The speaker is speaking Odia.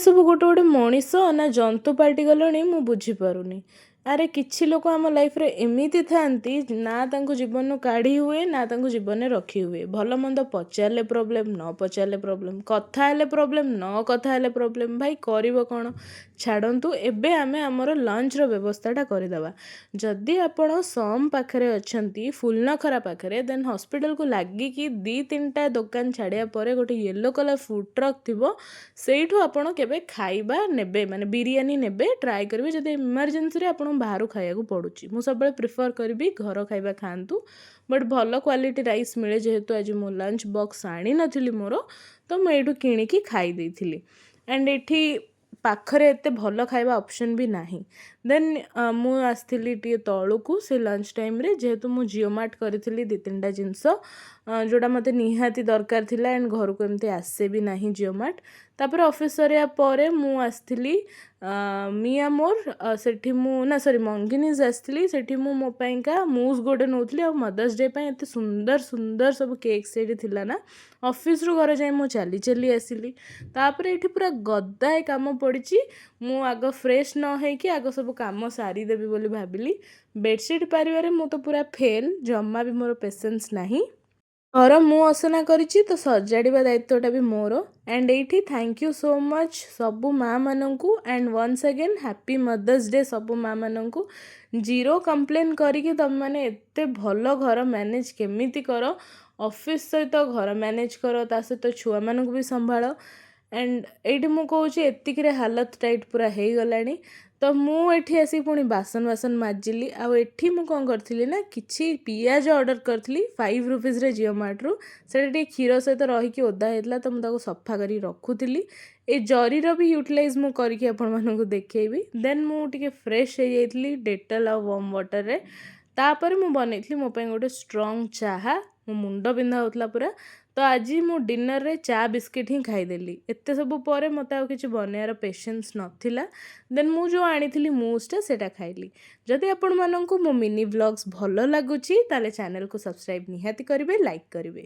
ସବୁ ଗୋଟେ ଗୋଟେ ମଣିଷ ନା ଜନ୍ତୁ ପାଲଟି ଗଲେଣି ମୁଁ ବୁଝିପାରୁନି। ଆରେ କିଛି ଲୋକ ଆମ ଲାଇଫରେ ଏମିତି ଥାଆନ୍ତି ନା ତାଙ୍କୁ ଜୀବନରୁ କାଢ଼ି ହୁଏ ନା ତାଙ୍କୁ ଜୀବନରେ ରଖି ହୁଏ। ଭଲ ମନ୍ଦ ପଚାରିଲେ ପ୍ରୋବ୍ଲେମ୍, ନ ପଚାରିଲେ ପ୍ରୋବ୍ଲେମ୍, କଥା ହେଲେ ପ୍ରୋବ୍ଲେମ୍, ନ କଥା ହେଲେ ପ୍ରୋବ୍ଲେମ୍। ଭାଇ କରିବ କ'ଣ? ଛାଡ଼ନ୍ତୁ, ଏବେ ଆମେ ଆମର ଲଞ୍ଚର ବ୍ୟବସ୍ଥାଟା କରିଦେବା। ଯଦି ଆପଣ ସମ୍ ପାଖରେ ଅଛନ୍ତି, ଫୁଲନଖରା ପାଖରେ, ଦେନ୍ ହସ୍ପିଟାଲକୁ ଲାଗିକି 2-3ଟା ଦୋକାନ ଛାଡ଼ିବା ପରେ ଗୋଟେ ୟେଲୋ କଲର୍ ଫୁଡ୍ ଟ୍ରକ୍ ଥିବ, ସେଇଠୁ ଆପଣ କେବେ ଖାଇବା ନେବେ, ମାନେ ବିରିୟାନୀ ନେବେ, ଟ୍ରାଏ କରିବେ। ଯଦି ଏମର୍ଜେନ୍ସିରେ ଆପଣଙ୍କୁ ବାହାରୁ ଖାଇବାକୁ ପଡ଼ୁଛି, ମୁଁ ସବୁବେଳେ ପ୍ରିଫର୍ କରିବି ଘର ଖାଇବା ଖାଆନ୍ତୁ। ବଟ୍ ଭଲ କ୍ୱାଲିଟି ରାଇସ୍ ମିଳେ, ଯେହେତୁ ଆଜି ମୁଁ ଲଞ୍ଚ ବକ୍ସ ଆଣିନଥିଲି ମୋର, ତ ମୁଁ ଏଇଠୁ କିଣିକି ଖାଇ ଦେଇଥିଲି। ଆଣ୍ଡ ଏଠି ପାଖରେ ଏତେ ଭଲ ଖାଇବା ଅପସନ୍ ବି ନାହିଁ। ଦେନ୍ ମୁଁ ଆସିଥିଲି ଟିକେ ତଳକୁ ସେ ଲଞ୍ଚ ଟାଇମ୍ରେ, ଯେହେତୁ ମୁଁ ଜିଓ ମାର୍ଟ କରିଥିଲି 2-3ଟା ଜିନିଷ ଯେଉଁଟା ମୋତେ ନିହାତି ଦରକାର ଥିଲା। ଆଣ୍ଡ ଘରକୁ ଏମିତି ଆସେ ବି ନାହିଁ ଜିଓ ମାର୍ଟ। ତାପରେ ଅଫିସ୍ ସରିବା ପରେ ମୁଁ ଆସିଥିଲି ମିଆମୋର, ସେଠି ମୁଁ ମଙ୍ଗିନିଜ୍ ଆସିଥିଲି। ସେଠି ମୁଁ ମୋ ପାଇଁକା ମୁଜ୍ ଗୋଟେ ନେଉଥିଲି, ଆଉ ମଦର୍ସ ଡେ ପାଇଁ ଏତେ ସୁନ୍ଦର ସୁନ୍ଦର ସବୁ କେକ୍ ସେଇଠି ଥିଲା ନା, ଅଫିସ୍ରୁ ଘର ଯାଇ ମୁଁ ଚାଲି ଚାଲି ଆସିଲି। ତାପରେ ଏଠି ପୁରା ଗଦାଏ କାମ ପଡ଼ିଛି। ମୁଁ ଆଗ ଫ୍ରେଶ୍ ନ ହେଇକି ଆଗ ସବୁ କାମ ସାରିଦେବି ବୋଲି ଭାବିଲି। ବେଡ଼ସିଟ୍ ପାରିବାରେ ମୁଁ ତ ପୁରା ଫେଲ୍, ଜମା ବି ମୋର ପେସେନ୍ସ ନାହିଁ। ଘର ମୁଁ ଅସନା କରିଛି ତ ସଜାଡ଼ିବା ଦାୟିତ୍ୱଟା ବି ମୋର। ଆଣ୍ଡ ଏଇଠି ଥ୍ୟାଙ୍କ ୟୁ ସୋ ମଚ୍ ସବୁ ମାଆମାନଙ୍କୁ। And once again happy mother's day ସବୁ ମାଆମାନଙ୍କୁ। ଜିରୋ କମ୍ପ୍ଲେନ୍ କରିକି ତୁମେମାନେ ଏତେ ଭଲ ଘର ମ୍ୟାନେଜ୍ କେମିତି କର, ଅଫିସ୍ ସହିତ ଘର ମ୍ୟାନେଜ୍ କର, ତା ସହିତ ଛୁଆମାନଙ୍କୁ ବି ସମ୍ଭାଳ। ଆଣ୍ଡ ଏଇଠି ମୁଁ କହୁଛି ଏତିକିରେ ହାଲତ ଟାଇଟ୍ ପୁରା ହେଇଗଲାଣି। ତ ମୁଁ ଏଠି ଆସି ପୁଣି ବାସନ ମାଜିଲି। ଆଉ ଏଠି ମୁଁ କ'ଣ କରିଥିଲି ନା, କିଛି ପିଆଜ ଅର୍ଡ଼ର କରିଥିଲି 5 ରୁପିଜ୍ରେ ଜିଓ ମାର୍ଟରୁ। ସେଇଟା ଟିକେ କ୍ଷୀର ସହିତ ରହିକି ଓଦା ହେଇଥିଲା, ତ ମୁଁ ତାକୁ ସଫା କରିକି ରଖୁଥିଲି। ଏ ଜରିର ବି ୟୁଟିଲାଇଜ୍ ମୁଁ କରିକି ଆପଣମାନଙ୍କୁ ଦେଖେଇବି। ଦେନ୍ ମୁଁ ଟିକେ ଫ୍ରେଶ୍ ହେଇଯାଇଥିଲି ଡେଟଲ୍ ଆଉ ୱାର୍ମ ୱାଟର୍ରେ। ତାପରେ ମୁଁ ବନେଇଥିଲି ମୋ ପାଇଁ ଗୋଟେ ଷ୍ଟ୍ରଙ୍ଗ ଚାହା। ମୋ ମୁଣ୍ଡ ବିନ୍ଧା ହେଉଥିଲା ପୁରା, ତ ଆଜି ମୁଁ ଡିନର୍ରେ ଚା ବିସ୍କିଟ୍ ହିଁ ଖାଇଦେଲି। ଏତେ ସବୁ ପରେ ମୋତେ ଆଉ କିଛି ବନେଇବାର ପେସେନ୍ସ ନଥିଲା। ଦେନ୍ ମୁଁ ଯେଉଁ ଆଣିଥିଲି ମୁଜ୍ଟା ସେଇଟା ଖାଇଲି। ଯଦି ଆପଣମାନଙ୍କୁ ମୋ ମିନି ବ୍ଲଗ୍ସ ଭଲ ଲାଗୁଛି ତାହେଲେ ଚ୍ୟାନେଲକୁ ସବସ୍କ୍ରାଇବ୍ ନିହାତି କରିବେ, ଲାଇକ୍ କରିବେ।